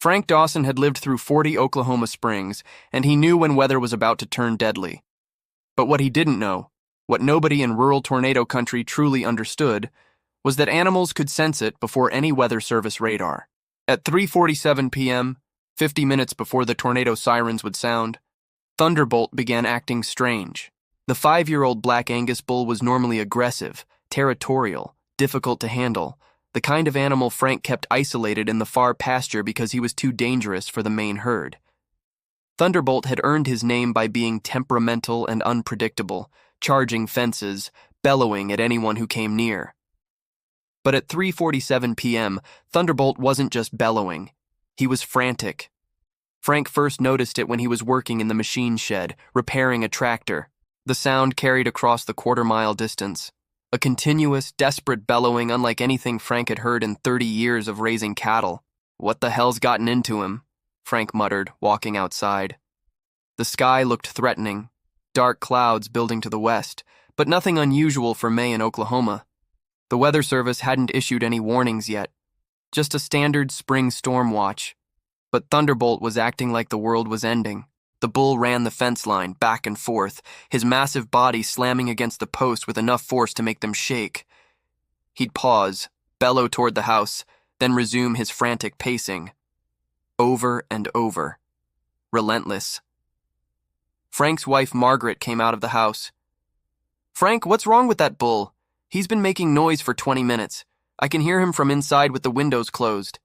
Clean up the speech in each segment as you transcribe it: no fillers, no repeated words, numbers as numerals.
Frank Dawson had lived through 40 Oklahoma springs, and he knew when weather was about to turn deadly. But what he didn't know, what nobody in rural tornado country truly understood, was that animals could sense it before any weather service radar. At 3:47 p.m., 50 minutes before the tornado sirens would sound, Thunderbolt began acting strange. The 5-year-old Black Angus bull was normally aggressive, territorial, difficult to handle, the kind of animal Frank kept isolated in the far pasture because he was too dangerous for the main herd. Thunderbolt had earned his name by being temperamental and unpredictable, charging fences, bellowing at anyone who came near. But at 3:47 p.m., Thunderbolt wasn't just bellowing. He was frantic. Frank first noticed it when he was working in the machine shed, repairing a tractor. The sound carried across the quarter-mile distance. A continuous, desperate bellowing unlike anything Frank had heard in 30 years of raising cattle. "What the hell's gotten into him?" Frank muttered, walking outside. The sky looked threatening, dark clouds building to the west, but nothing unusual for May in Oklahoma. The Weather Service hadn't issued any warnings yet, just a standard spring storm watch. But Thunderbolt was acting like the world was ending. The bull ran the fence line, back and forth, his massive body slamming against the post with enough force to make them shake. He'd pause, bellow toward the house, then resume his frantic pacing. Over and over. Relentless. Frank's wife Margaret came out of the house. "Frank, what's wrong with that bull? He's been making noise for 20 minutes. I can hear him from inside with the windows closed."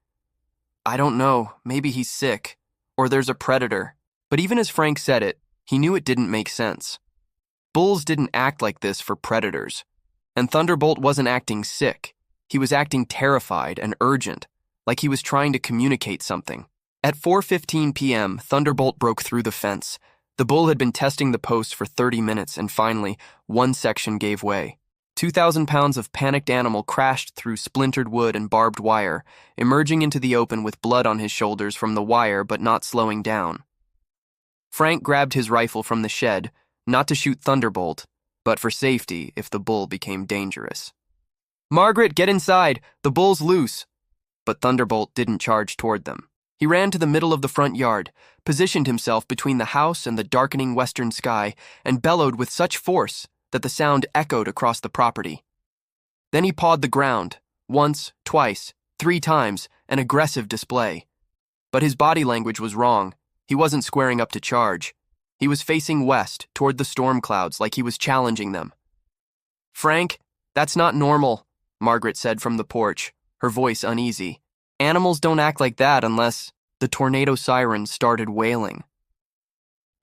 "I don't know. Maybe he's sick. Or there's a predator." But even as Frank said it, he knew it didn't make sense. Bulls didn't act like this for predators. And Thunderbolt wasn't acting sick. He was acting terrified and urgent, like he was trying to communicate something. At 4:15 p.m., Thunderbolt broke through the fence. The bull had been testing the post for 30 minutes, and finally, one section gave way. 2,000 pounds of panicked animal crashed through splintered wood and barbed wire, emerging into the open with blood on his shoulders from the wire but not slowing down. Frank grabbed his rifle from the shed, not to shoot Thunderbolt, but for safety if the bull became dangerous. "Margaret, get inside! The bull's loose!" But Thunderbolt didn't charge toward them. He ran to the middle of the front yard, positioned himself between the house and the darkening western sky, and bellowed with such force that the sound echoed across the property. Then he pawed the ground, once, twice, 3 times, an aggressive display. But his body language was wrong. He wasn't squaring up to charge. He was facing west, toward the storm clouds, like he was challenging them. "Frank, that's not normal," Margaret said from the porch, her voice uneasy. "Animals don't act like that unless—" The tornado sirens started wailing.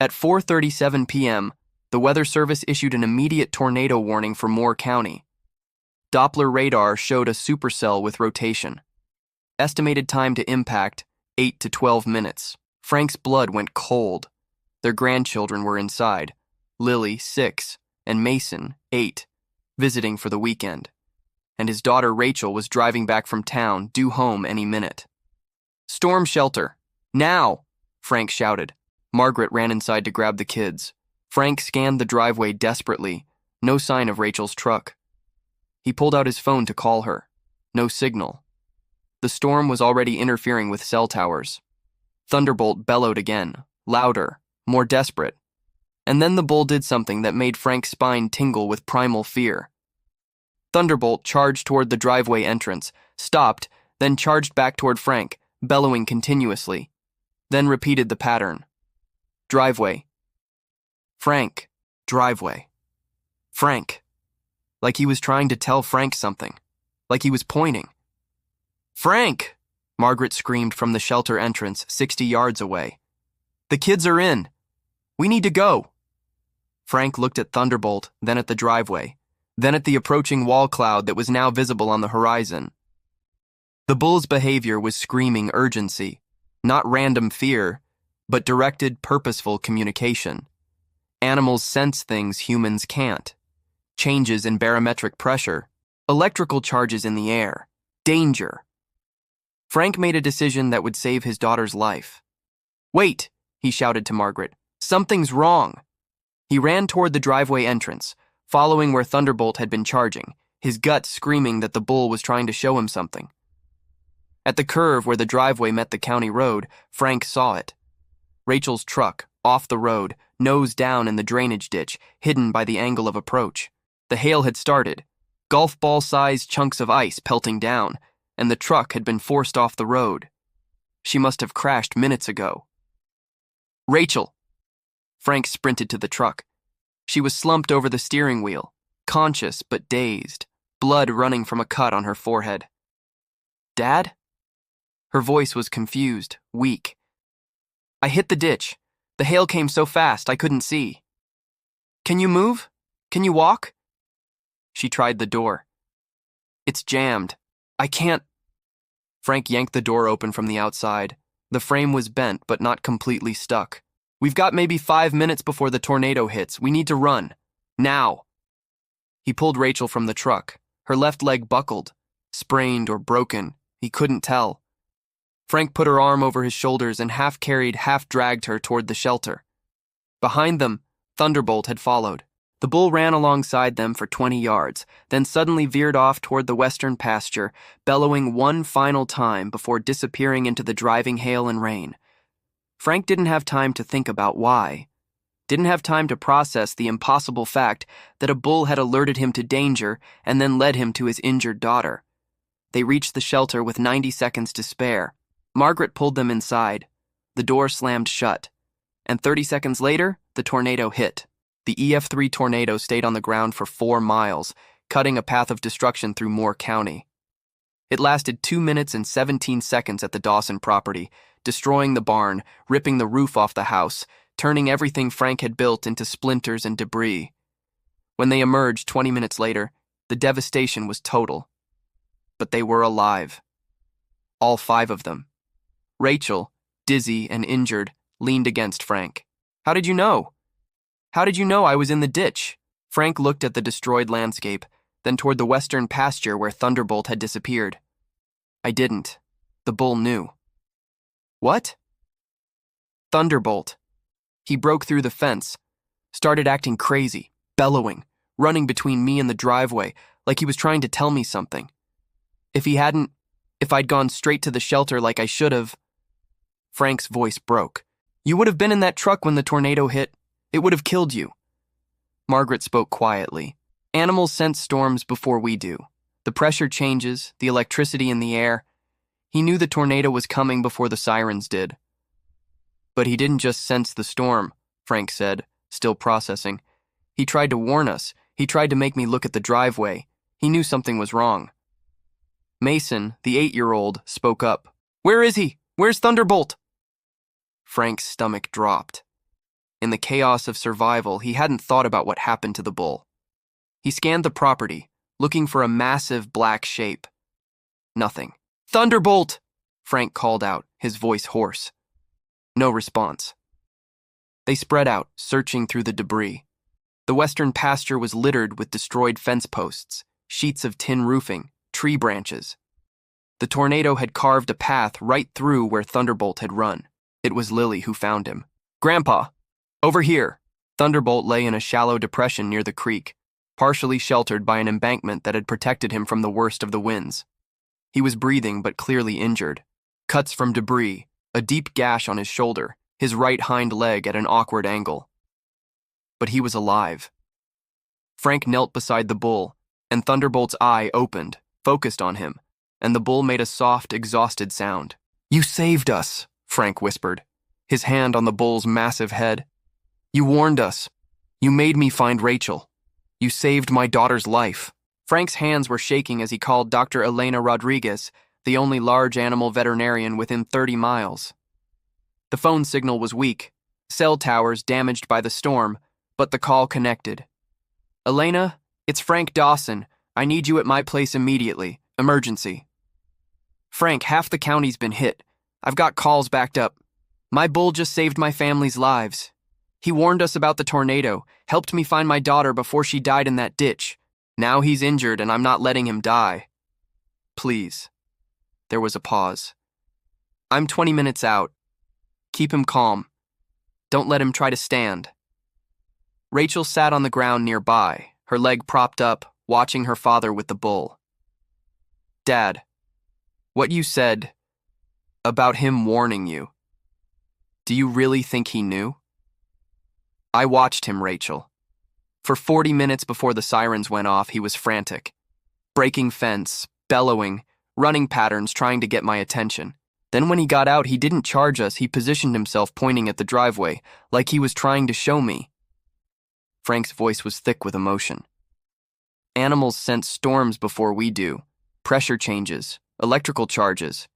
At 4:37 p.m., the Weather Service issued an immediate tornado warning for Moore County. Doppler radar showed a supercell with rotation. Estimated time to impact, 8 to 12 minutes. Frank's blood went cold. Their grandchildren were inside, Lily, 6, and Mason, 8, visiting for the weekend. And his daughter Rachel was driving back from town, due home any minute. "Storm shelter! Now!" Frank shouted. Margaret ran inside to grab the kids. Frank scanned the driveway desperately. No sign of Rachel's truck. He pulled out his phone to call her. No signal. The storm was already interfering with cell towers. Thunderbolt bellowed again, louder, more desperate. And then the bull did something that made Frank's spine tingle with primal fear. Thunderbolt charged toward the driveway entrance, stopped, then charged back toward Frank, bellowing continuously. Then repeated the pattern. Driveway. Frank. Driveway. Frank. Like he was trying to tell Frank something. Like he was pointing. "Frank!" Margaret screamed from the shelter entrance 60 yards away. "The kids are in. We need to go." Frank looked at Thunderbolt, then at the driveway, then at the approaching wall cloud that was now visible on the horizon. The bull's behavior was screaming urgency, not random fear, but directed, purposeful communication. Animals sense things humans can't. Changes in barometric pressure, electrical charges in the air, danger. Frank made a decision that would save his daughter's life. "Wait," he shouted to Margaret. "Something's wrong." He ran toward the driveway entrance, following where Thunderbolt had been charging, his gut screaming that the bull was trying to show him something. At the curve where the driveway met the county road, Frank saw it. Rachel's truck, off the road, nose down in the drainage ditch, hidden by the angle of approach. The hail had started, golf ball-sized chunks of ice pelting down, and the truck had been forced off the road. She must have crashed minutes ago. Rachel! Frank sprinted to the truck. She was slumped over the steering wheel, conscious but dazed, blood running from a cut on her forehead. Dad? Her voice was confused, weak. I hit the ditch. The hail came so fast I couldn't see. Can you move? Can you walk? She tried the door. It's jammed. I can't. Frank yanked the door open from the outside. The frame was bent but not completely stuck. We've got maybe 5 minutes before the tornado hits. We need to run. Now. He pulled Rachel from the truck. Her left leg buckled, sprained or broken. He couldn't tell. Frank put her arm over his shoulders and half-carried, half-dragged her toward the shelter. Behind them, Thunderbolt had followed. The bull ran alongside them for 20 yards, then suddenly veered off toward the western pasture, bellowing one final time before disappearing into the driving hail and rain. Frank didn't have time to think about why. Didn't have time to process the impossible fact that a bull had alerted him to danger and then led him to his injured daughter. They reached the shelter with 90 seconds to spare. Margaret pulled them inside. The door slammed shut. And 30 seconds later, the tornado hit. The EF3 tornado stayed on the ground for 4 miles, cutting a path of destruction through Moore County. It lasted 2 minutes and 17 seconds at the Dawson property, destroying the barn, ripping the roof off the house, turning everything Frank had built into splinters and debris. When they emerged 20 minutes later, the devastation was total. But they were alive. All 5 of them. Rachel, dizzy and injured, leaned against Frank. How did you know? How did you know I was in the ditch? Frank looked at the destroyed landscape, then toward the western pasture where Thunderbolt had disappeared. I didn't. The bull knew. What? Thunderbolt. He broke through the fence, started acting crazy, bellowing, running between me and the driveway, like he was trying to tell me something. If I'd gone straight to the shelter like I should have. Frank's voice broke. You would have been in that truck when the tornado hit. It would have killed you. Margaret spoke quietly. Animals sense storms before we do. The pressure changes, the electricity in the air. He knew the tornado was coming before the sirens did. But he didn't just sense the storm, Frank said, still processing. He tried to warn us. He tried to make me look at the driveway. He knew something was wrong. Mason, the 8-year-old, spoke up. Where is he? Where's Thunderbolt? Frank's stomach dropped. In the chaos of survival, he hadn't thought about what happened to the bull. He scanned the property, looking for a massive black shape. Nothing. Thunderbolt! Frank called out, his voice hoarse. No response. They spread out, searching through the debris. The western pasture was littered with destroyed fence posts, sheets of tin roofing, tree branches. The tornado had carved a path right through where Thunderbolt had run. It was Lily who found him. Grandpa! Over here! Thunderbolt lay in a shallow depression near the creek, partially sheltered by an embankment that had protected him from the worst of the winds. He was breathing but clearly injured. Cuts from debris, a deep gash on his shoulder, his right hind leg at an awkward angle. But he was alive. Frank knelt beside the bull, and Thunderbolt's eye opened, focused on him, and the bull made a soft, exhausted sound. You saved us, Frank whispered, his hand on the bull's massive head. You warned us. You made me find Rachel. You saved my daughter's life. Frank's hands were shaking as he called Dr. Elena Rodriguez, the only large animal veterinarian within 30 miles. The phone signal was weak, cell towers damaged by the storm, but the call connected. Elena, it's Frank Dawson. I need you at my place immediately. Emergency. Frank, half the county's been hit. I've got calls backed up. My bull just saved my family's lives. He warned us about the tornado, helped me find my daughter before she died in that ditch. Now he's injured and I'm not letting him die. Please. There was a pause. I'm 20 minutes out. Keep him calm. Don't let him try to stand. Rachel sat on the ground nearby, her leg propped up, watching her father with the bull. Dad. What you said about him warning you, do you really think he knew? I watched him, Rachel. For 40 minutes before the sirens went off, he was frantic. Breaking fence, bellowing, running patterns trying to get my attention. Then when he got out, he didn't charge us, he positioned himself pointing at the driveway, like he was trying to show me. Frank's voice was thick with emotion. Animals sense storms before we do. Pressure changes, electrical charges.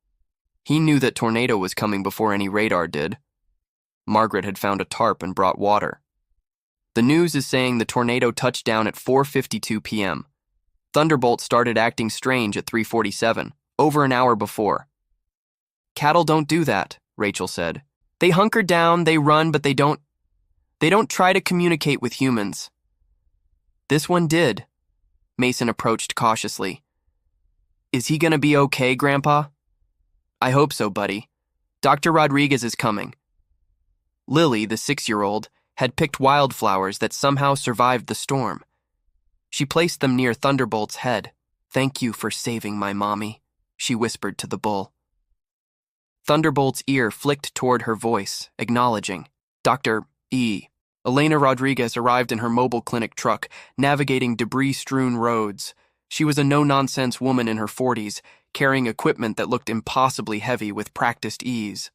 He knew that tornado was coming before any radar did. Margaret had found a tarp and brought water. The news is saying the tornado touched down at 4:52 p.m. Thunderbolt started acting strange at 3:47, over an hour before. Cattle don't do that, Rachel said. They hunker down, they run, but they don't try to communicate with humans. This one did. Mason approached cautiously. Is he gonna be okay, Grandpa? I hope so, buddy. Dr. Rodriguez is coming. Lily, the 6-year-old, had picked wildflowers that somehow survived the storm. She placed them near Thunderbolt's head. Thank you for saving my mommy, she whispered to the bull. Thunderbolt's ear flicked toward her voice, acknowledging. Dr. E. Elena Rodriguez arrived in her mobile clinic truck, navigating debris-strewn roads. She was a no-nonsense woman in her 40s, carrying equipment that looked impossibly heavy with practiced ease.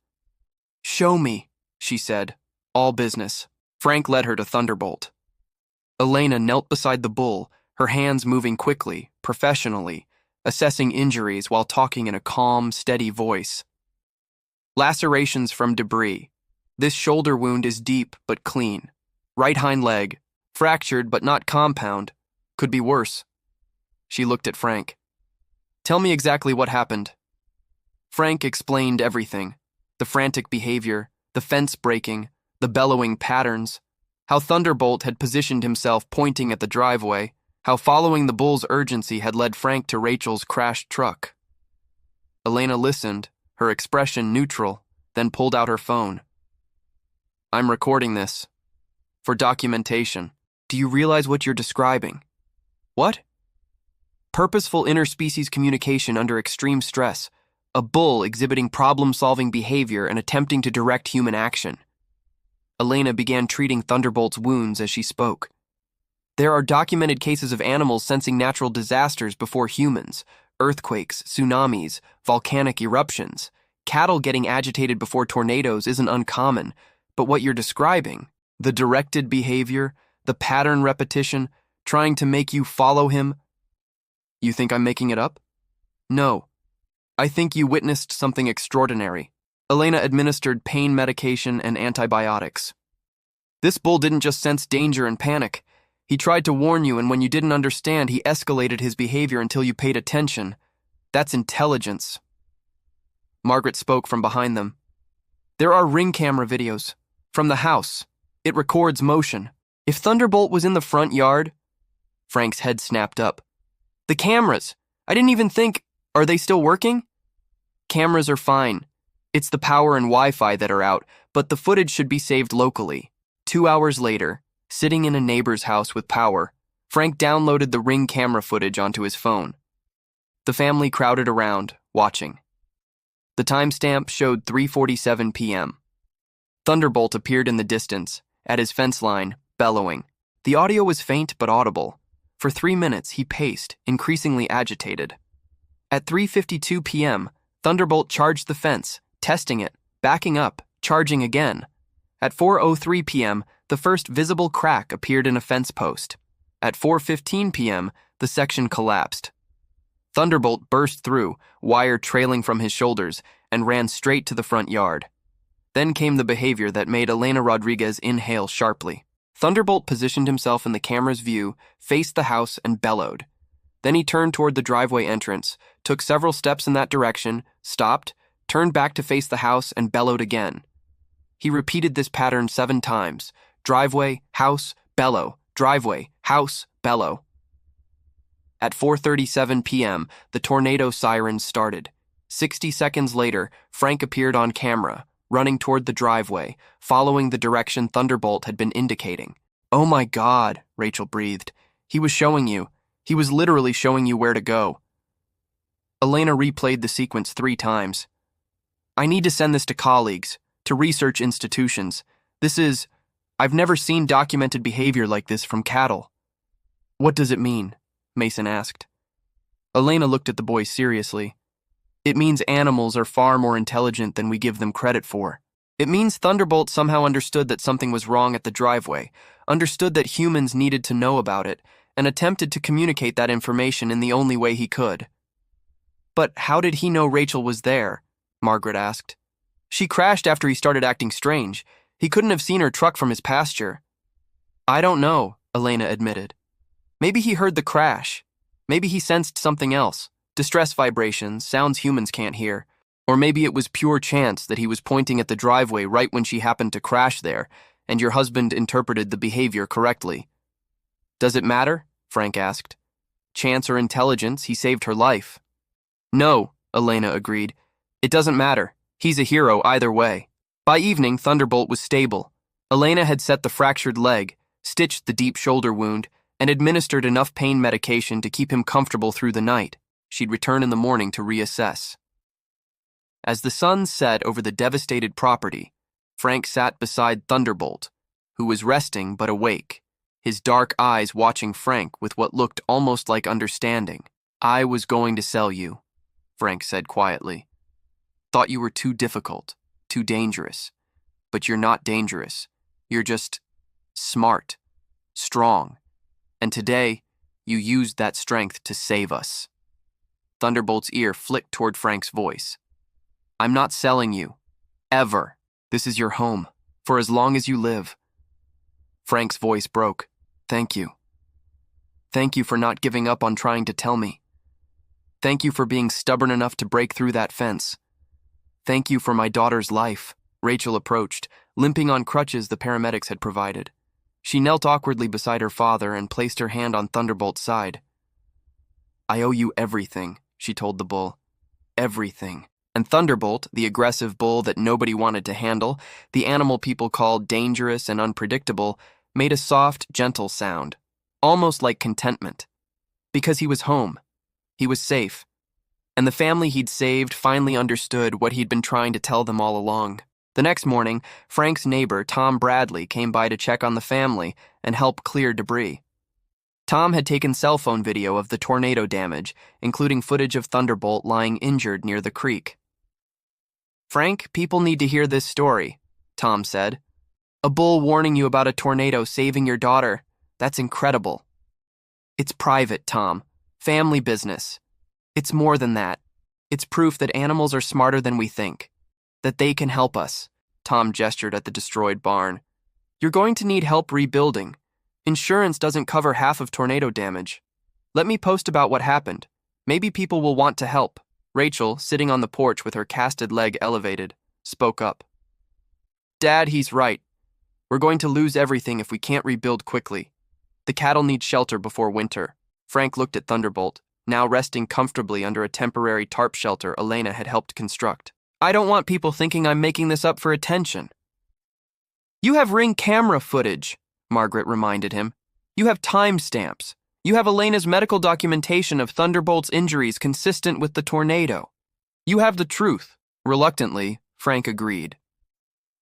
Show me, she said, all business. Frank led her to Thunderbolt. Elena knelt beside the bull, her hands moving quickly, professionally, assessing injuries while talking in a calm, steady voice. Lacerations from debris. This shoulder wound is deep but clean. Right hind leg, fractured but not compound. Could be worse. She looked at Frank. Tell me exactly what happened. Frank explained everything. The frantic behavior, the fence breaking, the bellowing patterns, how Thunderbolt had positioned himself pointing at the driveway, how following the bull's urgency had led Frank to Rachel's crashed truck. Elena listened, her expression neutral, then pulled out her phone. I'm recording this. For documentation. Do you realize what you're describing? What? Purposeful interspecies communication under extreme stress. A bull exhibiting problem-solving behavior and attempting to direct human action. Elena began treating Thunderbolt's wounds as she spoke. There are documented cases of animals sensing natural disasters before humans. Earthquakes, tsunamis, volcanic eruptions. Cattle getting agitated before tornadoes isn't uncommon, but what you're describing, the directed behavior, the pattern repetition, trying to make you follow him. You think I'm making it up? No. I think you witnessed something extraordinary. Elena administered pain medication and antibiotics. This bull didn't just sense danger and panic. He tried to warn you, and when you didn't understand, he escalated his behavior until you paid attention. That's intelligence. Margaret spoke from behind them. There are ring camera videos. From the house. It records motion. If Thunderbolt was in the front yard... Frank's head snapped up. The cameras! I didn't even think... Are they still working? Cameras are fine. It's the power and Wi-Fi that are out, but the footage should be saved locally. 2 hours later, sitting in a neighbor's house with power, Frank downloaded the ring camera footage onto his phone. The family crowded around, watching. The timestamp showed 3:47 p.m. Thunderbolt appeared in the distance, at his fence line, bellowing. The audio was faint but audible. For 3 minutes, he paced, increasingly agitated. At 3:52 p.m., Thunderbolt charged the fence, testing it, backing up, charging again. At 4:03 p.m., the first visible crack appeared in a fence post. At 4:15 p.m., the section collapsed. Thunderbolt burst through, wire trailing from his shoulders, and ran straight to the front yard. Then came the behavior that made Elena Rodriguez inhale sharply. Thunderbolt positioned himself in the camera's view, faced the house, and bellowed. Then he turned toward the driveway entrance, took several steps in that direction, stopped, turned back to face the house, and bellowed again. He repeated this pattern 7 times. Driveway, house, bellow, driveway, house, bellow. At 4:37 p.m., the tornado sirens started. 60 seconds later, Frank appeared on camera, running toward the driveway, following the direction Thunderbolt had been indicating. Oh my God, Rachel breathed. He was showing you. He was literally showing you where to go. Elena replayed the sequence 3 times. I need to send this to colleagues, to research institutions. I've never seen documented behavior like this from cattle. What does it mean? Mason asked. Elena looked at the boy seriously. It means animals are far more intelligent than we give them credit for. It means Thunderbolt somehow understood that something was wrong at the driveway, understood that humans needed to know about it, and attempted to communicate that information in the only way he could. But how did he know Rachel was there? Margaret asked. She crashed after he started acting strange. He couldn't have seen her truck from his pasture. I don't know, Elena admitted. Maybe he heard the crash. Maybe he sensed something else. Distress vibrations, sounds humans can't hear. Or maybe it was pure chance that he was pointing at the driveway right when she happened to crash there, and your husband interpreted the behavior correctly. Does it matter? Frank asked. Chance or intelligence, he saved her life. No, Elena agreed. It doesn't matter. He's a hero either way. By evening, Thunderbolt was stable. Elena had set the fractured leg, stitched the deep shoulder wound, and administered enough pain medication to keep him comfortable through the night. She'd return in the morning to reassess. As the sun set over the devastated property, Frank sat beside Thunderbolt, who was resting but awake, his dark eyes watching Frank with what looked almost like understanding. I was going to sell you, Frank said quietly. Thought you were too difficult, too dangerous. But you're not dangerous. You're just smart, strong. And today, you used that strength to save us. Thunderbolt's ear flicked toward Frank's voice. I'm not selling you. Ever. This is your home. For as long as you live. Frank's voice broke. Thank you. Thank you for not giving up on trying to tell me. Thank you for being stubborn enough to break through that fence. Thank you for my daughter's life. Rachel approached, limping on crutches the paramedics had provided. She knelt awkwardly beside her father and placed her hand on Thunderbolt's side. I owe you everything, she told the bull. Everything. And Thunderbolt, the aggressive bull that nobody wanted to handle, the animal people called dangerous and unpredictable, made a soft, gentle sound, almost like contentment. Because he was home. He was safe. And the family he'd saved finally understood what he'd been trying to tell them all along. The next morning, Frank's neighbor, Tom Bradley, came by to check on the family and help clear debris. Tom had taken cell phone video of the tornado damage, including footage of Thunderbolt lying injured near the creek. Frank, people need to hear this story, Tom said. A bull warning you about a tornado saving your daughter. That's incredible. It's private, Tom. Family business. It's more than that. It's proof that animals are smarter than we think. That they can help us. Tom gestured at the destroyed barn. You're going to need help rebuilding. Insurance doesn't cover half of tornado damage. Let me post about what happened. Maybe people will want to help. Rachel, sitting on the porch with her casted leg elevated, spoke up. Dad, he's right. We're going to lose everything if we can't rebuild quickly. The cattle need shelter before winter. Frank looked at Thunderbolt, now resting comfortably under a temporary tarp shelter Elena had helped construct. I don't want people thinking I'm making this up for attention. You have Ring camera footage, Margaret reminded him. You have timestamps. You have Elena's medical documentation of Thunderbolt's injuries consistent with the tornado. You have the truth. Reluctantly, Frank agreed.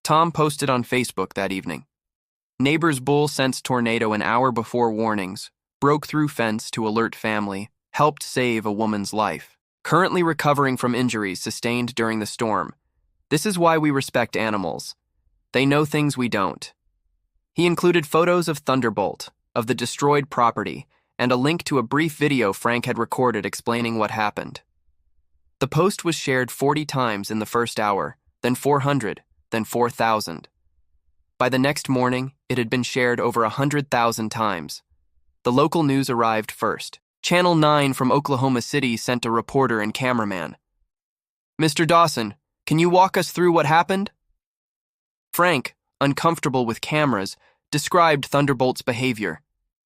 Tom posted on Facebook that evening. Neighbor's bull sensed tornado an hour before warnings, broke through fence to alert family, helped save a woman's life. Currently recovering from injuries sustained during the storm. This is why we respect animals. They know things we don't. He included photos of Thunderbolt, of the destroyed property, and a link to a brief video Frank had recorded explaining what happened. The post was shared 40 times in the first hour, then 400, then 4,000. By the next morning, it had been shared over 100,000 times. The local news arrived first. Channel 9 from Oklahoma City sent a reporter and cameraman. Mr. Dawson, can you walk us through what happened? Frank, uncomfortable with cameras, described Thunderbolt's behavior.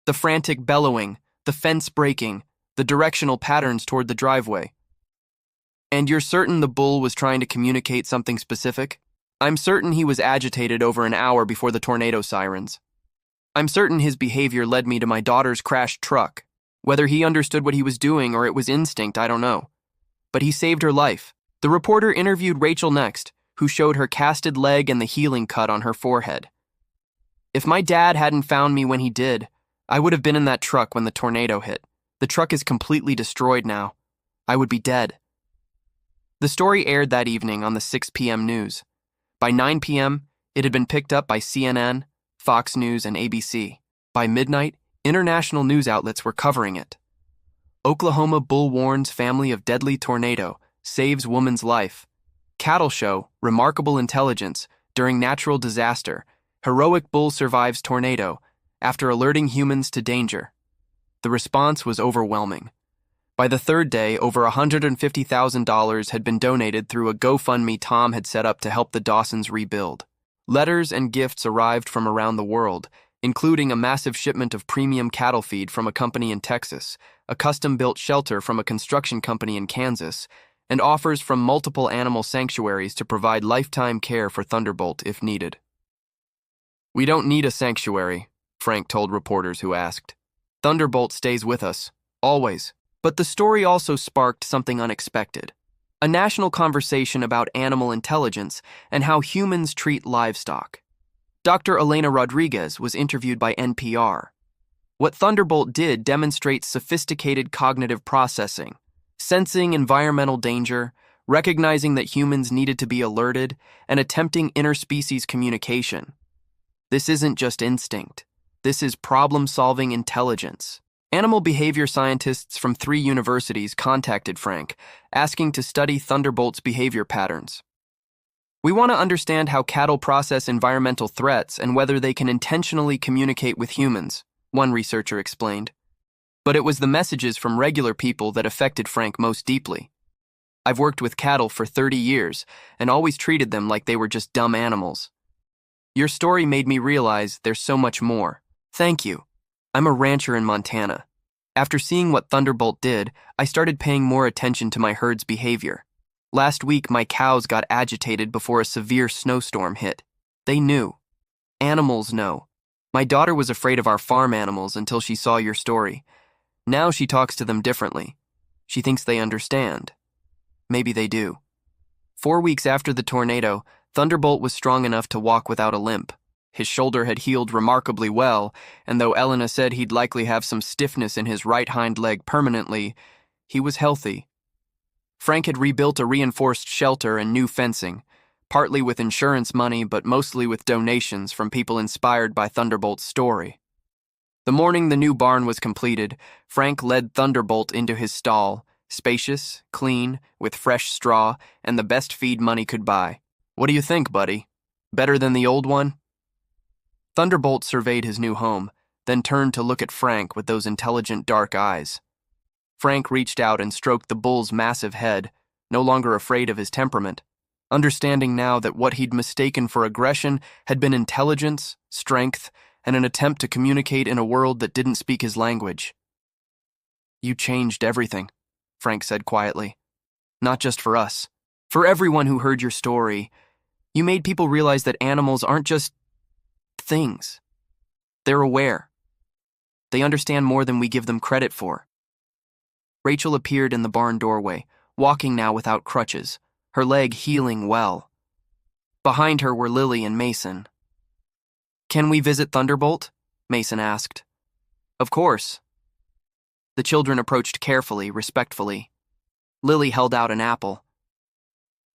The frantic bellowing, the fence breaking, the directional patterns toward the driveway. And you're certain the bull was trying to communicate something specific? I'm certain he was agitated over an hour before the tornado sirens. I'm certain his behavior led me to my daughter's crashed truck. Whether he understood what he was doing or it was instinct, I don't know. but he saved her life. The reporter interviewed Rachel next, who showed her casted leg and the healing cut on her forehead. If my dad hadn't found me when he did, I would have been in that truck when the tornado hit. The truck is completely destroyed now. I would be dead. The story aired that evening on the 6 p.m. news. By 9 p.m., it had been picked up by CNN, Fox News, and ABC. By midnight, international news outlets were covering it. Oklahoma bull warns family of deadly tornado, saves woman's life. Cattle show, remarkable intelligence, during natural disaster. Heroic bull survives tornado, after alerting humans to danger. The response was overwhelming. By the third day, over $150,000 had been donated through a GoFundMe Tom had set up to help the Dawsons rebuild. Letters and gifts arrived from around the world, including a massive shipment of premium cattle feed from a company in Texas, a custom-built shelter from a construction company in Kansas, and offers from multiple animal sanctuaries to provide lifetime care for Thunderbolt if needed. "We don't need a sanctuary," Frank told reporters who asked. "Thunderbolt stays with us, always." But the story also sparked something unexpected. A national conversation about animal intelligence and how humans treat livestock. Dr. Elena Rodriguez was interviewed by NPR. What Thunderbolt did demonstrates sophisticated cognitive processing, sensing environmental danger, recognizing that humans needed to be alerted, and attempting interspecies communication. This isn't just instinct. This is problem-solving intelligence. Animal behavior scientists from 3 universities contacted Frank, asking to study Thunderbolt's behavior patterns. "We want to understand how cattle process environmental threats and whether they can intentionally communicate with humans," one researcher explained. But it was the messages from regular people that affected Frank most deeply. "I've worked with cattle for 30 years and always treated them like they were just dumb animals. Your story made me realize there's so much more. Thank you. I'm a rancher in Montana. After seeing what Thunderbolt did, I started paying more attention to my herd's behavior. Last week, my cows got agitated before a severe snowstorm hit. They knew. Animals know. My daughter was afraid of our farm animals until she saw your story. Now she talks to them differently. She thinks they understand. Maybe they do." 4 weeks after the tornado, Thunderbolt was strong enough to walk without a limp. His shoulder had healed remarkably well, and though Elena said he'd likely have some stiffness in his right hind leg permanently, he was healthy. Frank had rebuilt a reinforced shelter and new fencing, partly with insurance money but mostly with donations from people inspired by Thunderbolt's story. The morning the new barn was completed, Frank led Thunderbolt into his stall, spacious, clean, with fresh straw, and the best feed money could buy. "What do you think, buddy? Better than the old one?" Thunderbolt surveyed his new home, then turned to look at Frank with those intelligent dark eyes. Frank reached out and stroked the bull's massive head, no longer afraid of his temperament, understanding now that what he'd mistaken for aggression had been intelligence, strength, and an attempt to communicate in a world that didn't speak his language. "You changed everything," Frank said quietly. "Not just for us. For everyone who heard your story, you made people realize that animals aren't just things. They're aware. They understand more than we give them credit for." Rachel appeared in the barn doorway, walking now without crutches, her leg healing well. Behind her were Lily and Mason. "Can we visit Thunderbolt?" Mason asked. "Of course." The children approached carefully, respectfully. Lily held out an apple.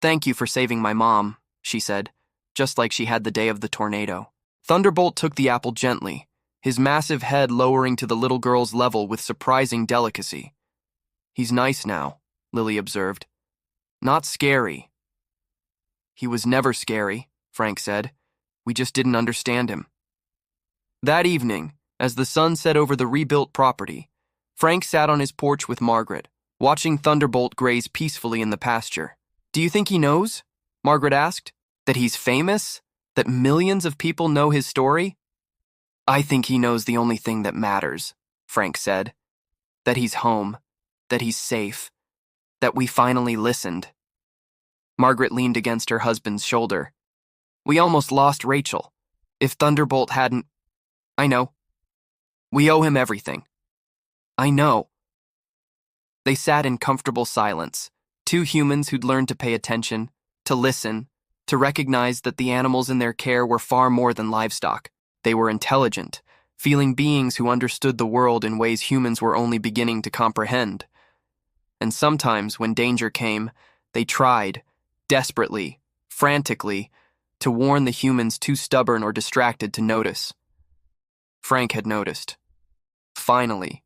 "Thank you for saving my mom," she said, just like she had the day of the tornado. Thunderbolt took the apple gently, his massive head lowering to the little girl's level with surprising delicacy. "He's nice now," Lily observed. "Not scary." "He was never scary," Frank said. "We just didn't understand him." That evening, as the sun set over the rebuilt property, Frank sat on his porch with Margaret, watching Thunderbolt graze peacefully in the pasture. "Do you think he knows?" Margaret asked. "That he's famous? That millions of people know his story?" "I think he knows the only thing that matters," Frank said. "That he's home, that he's safe, that we finally listened." Margaret leaned against her husband's shoulder. "We almost lost Rachel. If Thunderbolt hadn't—" "I know. We owe him everything." "I know." They sat in comfortable silence, Two humans who'd learned to pay attention, to listen, to recognize that the animals in their care were far more than livestock. They were intelligent, feeling beings who understood the world in ways humans were only beginning to comprehend. And sometimes, when danger came, they tried, desperately, frantically, to warn the humans too stubborn or distracted to notice. Frank had noticed. Finally.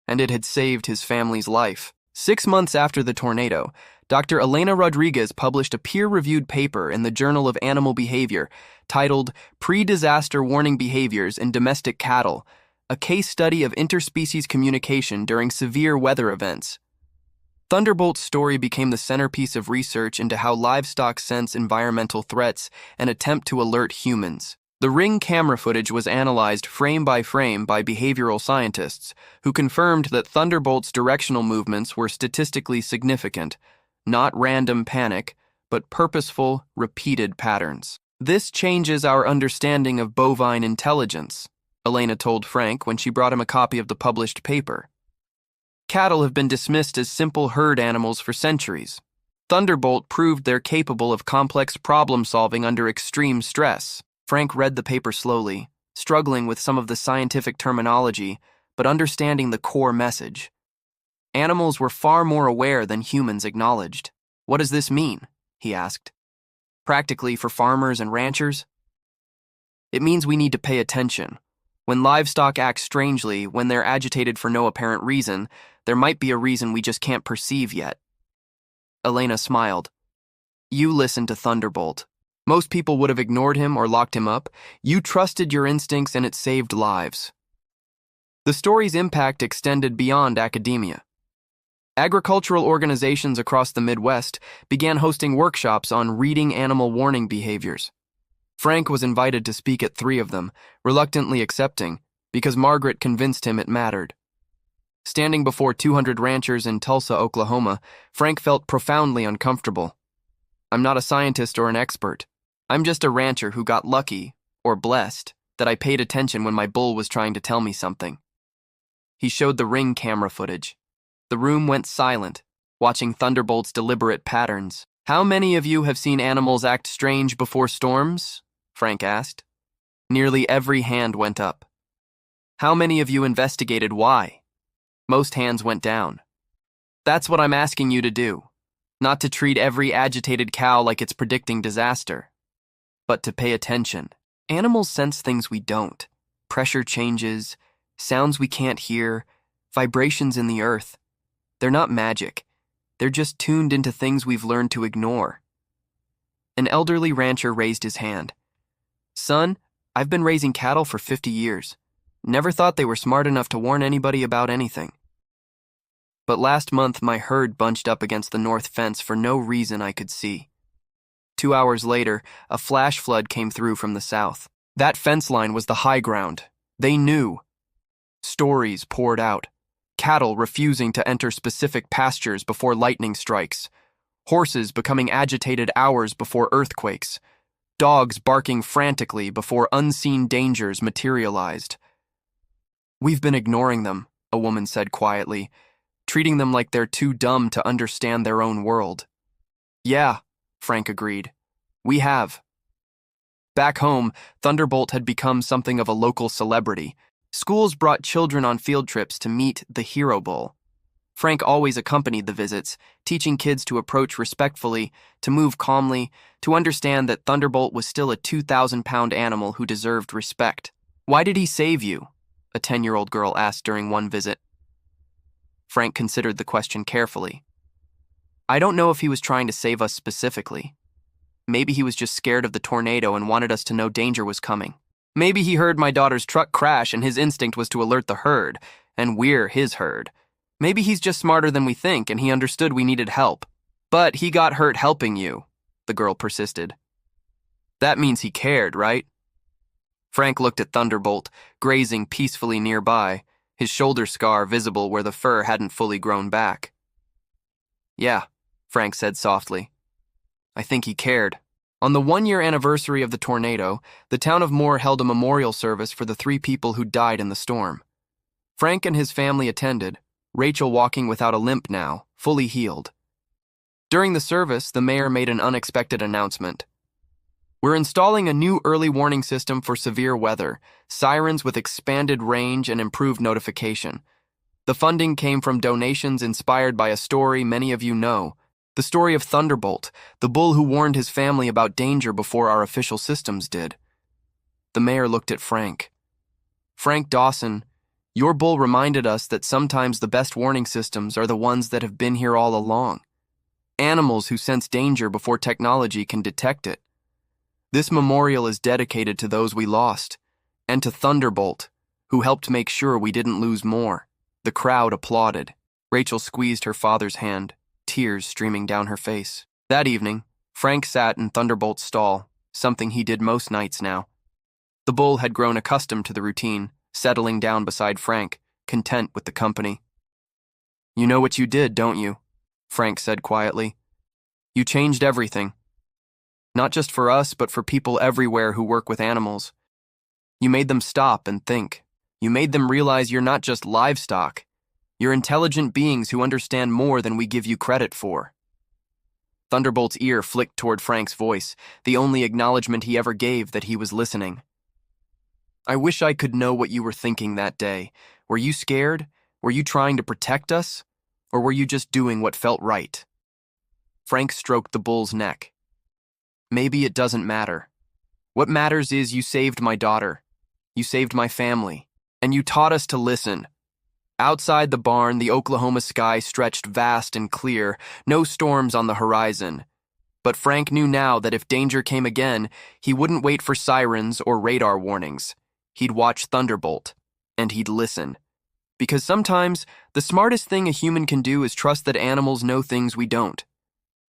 And it had saved his family's life. 6 months after the tornado, Dr. Elena Rodriguez published a peer-reviewed paper in the Journal of Animal Behavior titled Pre-Disaster Warning Behaviors in Domestic Cattle, a case study of interspecies communication during severe weather events. Thunderbolt's story became the centerpiece of research into how livestock sense environmental threats and attempt to alert humans. The Ring camera footage was analyzed frame by behavioral scientists, who confirmed that Thunderbolt's directional movements were statistically significant, not random panic, but purposeful, repeated patterns. This changes our understanding of bovine intelligence, Elena told Frank when she brought him a copy of the published paper. Cattle have been dismissed as simple herd animals for centuries. Thunderbolt proved they're capable of complex problem-solving under extreme stress. Frank read the paper slowly, struggling with some of the scientific terminology, but understanding the core message. Animals were far more aware than humans acknowledged. What does this mean? He asked. Practically for farmers and ranchers? It means we need to pay attention. When livestock act strangely, when they're agitated for no apparent reason, there might be a reason we just can't perceive yet. Elena smiled. You listened to Thunderbolt. Most people would have ignored him or locked him up. You trusted your instincts and it saved lives. The story's impact extended beyond academia. Agricultural organizations across the Midwest began hosting workshops on reading animal warning behaviors. Frank was invited to speak at 3 of them, reluctantly accepting, because Margaret convinced him it mattered. Standing before 200 ranchers in Tulsa, Oklahoma, Frank felt profoundly uncomfortable. I'm not a scientist or an expert. I'm just a rancher who got lucky, or blessed, that I paid attention when my bull was trying to tell me something. He showed the Ring camera footage. The room went silent, watching Thunderbolt's deliberate patterns. How many of you have seen animals act strange before storms? Frank asked. Nearly every hand went up. How many of you investigated why? Most hands went down. That's what I'm asking you to do. Not to treat every agitated cow like it's predicting disaster, but to pay attention. Animals sense things we don't. Pressure changes, sounds we can't hear, vibrations in the earth. They're not magic. They're just tuned into things we've learned to ignore. An elderly rancher raised his hand. Son, I've been raising cattle for 50 years. Never thought they were smart enough to warn anybody about anything. But last month, my herd bunched up against the north fence for no reason I could see. 2 hours later, a flash flood came through from the south. That fence line was the high ground. They knew. Stories poured out. Cattle refusing to enter specific pastures before lightning strikes. Horses becoming agitated hours before earthquakes. Dogs barking frantically before unseen dangers materialized. We've been ignoring them, a woman said quietly, treating them like they're too dumb to understand their own world. Yeah, Frank agreed. We have. Back home, Thunderbolt had become something of a local celebrity. Schools brought children on field trips to meet the Hero Bull. Frank always accompanied the visits, teaching kids to approach respectfully, to move calmly, to understand that Thunderbolt was still a 2,000-pound animal who deserved respect. Why did he save you? A 10-year-old girl asked during one visit. Frank considered the question carefully. I don't know if he was trying to save us specifically. Maybe he was just scared of the tornado and wanted us to know danger was coming. Maybe he heard my daughter's truck crash and his instinct was to alert the herd, and we're his herd. Maybe he's just smarter than we think and he understood we needed help. But he got hurt helping you, the girl persisted. That means he cared, right? Frank looked at Thunderbolt, grazing peacefully nearby, his shoulder scar visible where the fur hadn't fully grown back. Yeah, Frank said softly. I think he cared. On the 1-year anniversary of the tornado, the town of Moore held a memorial service for the 3 people who died in the storm. Frank and his family attended, Rachel walking without a limp now, fully healed. During the service, the mayor made an unexpected announcement. We're installing a new early warning system for severe weather, sirens with expanded range and improved notification. The funding came from donations inspired by a story many of you know, the story of Thunderbolt, the bull who warned his family about danger before our official systems did. The mayor looked at Frank. Frank Dawson, your bull reminded us that sometimes the best warning systems are the ones that have been here all along. Animals who sense danger before technology can detect it. This memorial is dedicated to those we lost, and to Thunderbolt, who helped make sure we didn't lose more. The crowd applauded. Rachel squeezed her father's hand, tears streaming down her face. That evening, Frank sat in Thunderbolt's stall, something he did most nights now. The bull had grown accustomed to the routine, settling down beside Frank, content with the company. You know what you did, don't you? Frank said quietly. You changed everything. Not just for us, but for people everywhere who work with animals. You made them stop and think. You made them realize you're not just livestock. You're intelligent beings who understand more than we give you credit for. Thunderbolt's ear flicked toward Frank's voice, the only acknowledgement he ever gave that he was listening. I wish I could know what you were thinking that day. Were you scared? Were you trying to protect us? Or were you just doing what felt right? Frank stroked the bull's neck. Maybe it doesn't matter. What matters is you saved my daughter. You saved my family. And you taught us to listen. Outside the barn, the Oklahoma sky stretched vast and clear, no storms on the horizon. But Frank knew now that if danger came again, he wouldn't wait for sirens or radar warnings. He'd watch Thunderbolt, and he'd listen. Because sometimes, the smartest thing a human can do is trust that animals know things we don't.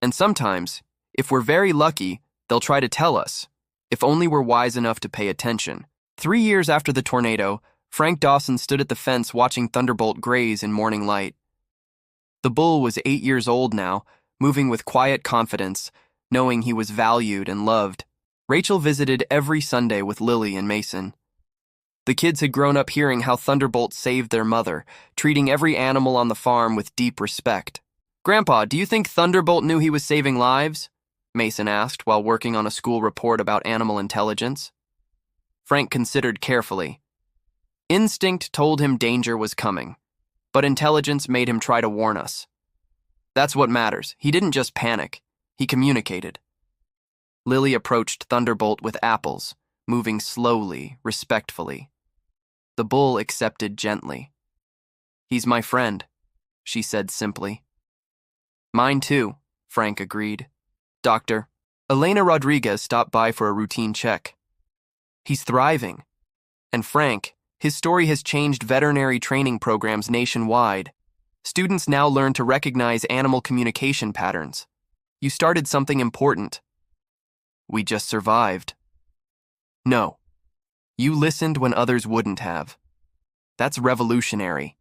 And sometimes, if we're very lucky, they'll try to tell us, if only we're wise enough to pay attention. 3 years after the tornado, Frank Dawson stood at the fence watching Thunderbolt graze in morning light. The bull was 8 years old now, moving with quiet confidence, knowing he was valued and loved. Rachel visited every Sunday with Lily and Mason. The kids had grown up hearing how Thunderbolt saved their mother, treating every animal on the farm with deep respect. Grandpa, do you think Thunderbolt knew he was saving lives? Mason asked while working on a school report about animal intelligence. Frank considered carefully. Instinct told him danger was coming, but intelligence made him try to warn us. That's what matters. He didn't just panic. He communicated. Lily approached Thunderbolt with apples, moving slowly, respectfully. The bull accepted gently. He's my friend, she said simply. Mine too, Frank agreed. Doctor, Elena Rodriguez stopped by for a routine check. He's thriving. And Frank, his story has changed veterinary training programs nationwide. Students now learn to recognize animal communication patterns. You started something important. We just survived. No. You listened when others wouldn't have. That's revolutionary.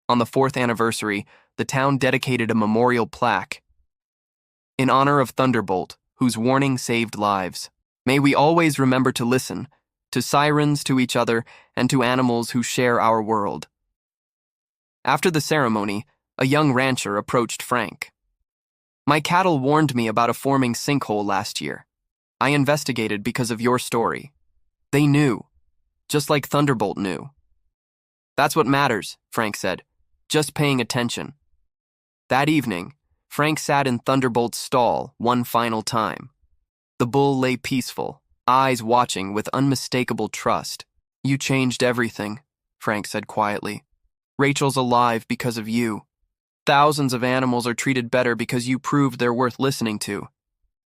On the 4th anniversary, the town dedicated a memorial plaque in honor of Thunderbolt, whose warning saved lives. May we always remember to listen, to sirens, to each other, and to animals who share our world. After the ceremony, a young rancher approached Frank. My cattle warned me about a forming sinkhole last year. I investigated because of your story. They knew, just like Thunderbolt knew. That's what matters, Frank said, just paying attention. That evening, Frank sat in Thunderbolt's stall one final time. The bull lay peaceful, eyes watching with unmistakable trust. You changed everything, Frank said quietly. Rachel's alive because of you. Thousands of animals are treated better because you proved they're worth listening to.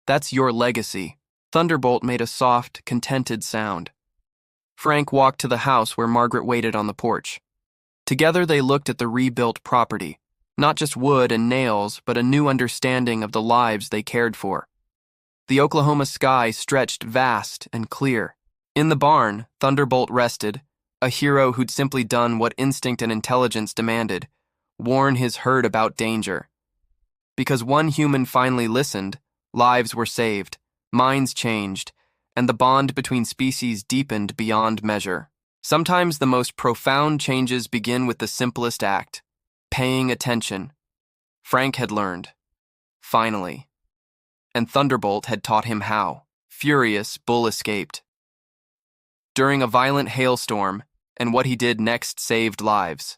That's your legacy. Thunderbolt made a soft, contented sound. Frank walked to the house where Margaret waited on the porch. Together they looked at the rebuilt property. Not just wood and nails, but a new understanding of the lives they cared for. The Oklahoma sky stretched vast and clear. In the barn, Thunderbolt rested, a hero who'd simply done what instinct and intelligence demanded, warn his herd about danger. Because one human finally listened, lives were saved, minds changed, and the bond between species deepened beyond measure. Sometimes the most profound changes begin with the simplest act, paying attention. Frank had learned. finally. And Thunderbolt had taught him how. Furious, Bull escaped. During a violent hailstorm, and what he did next saved lives.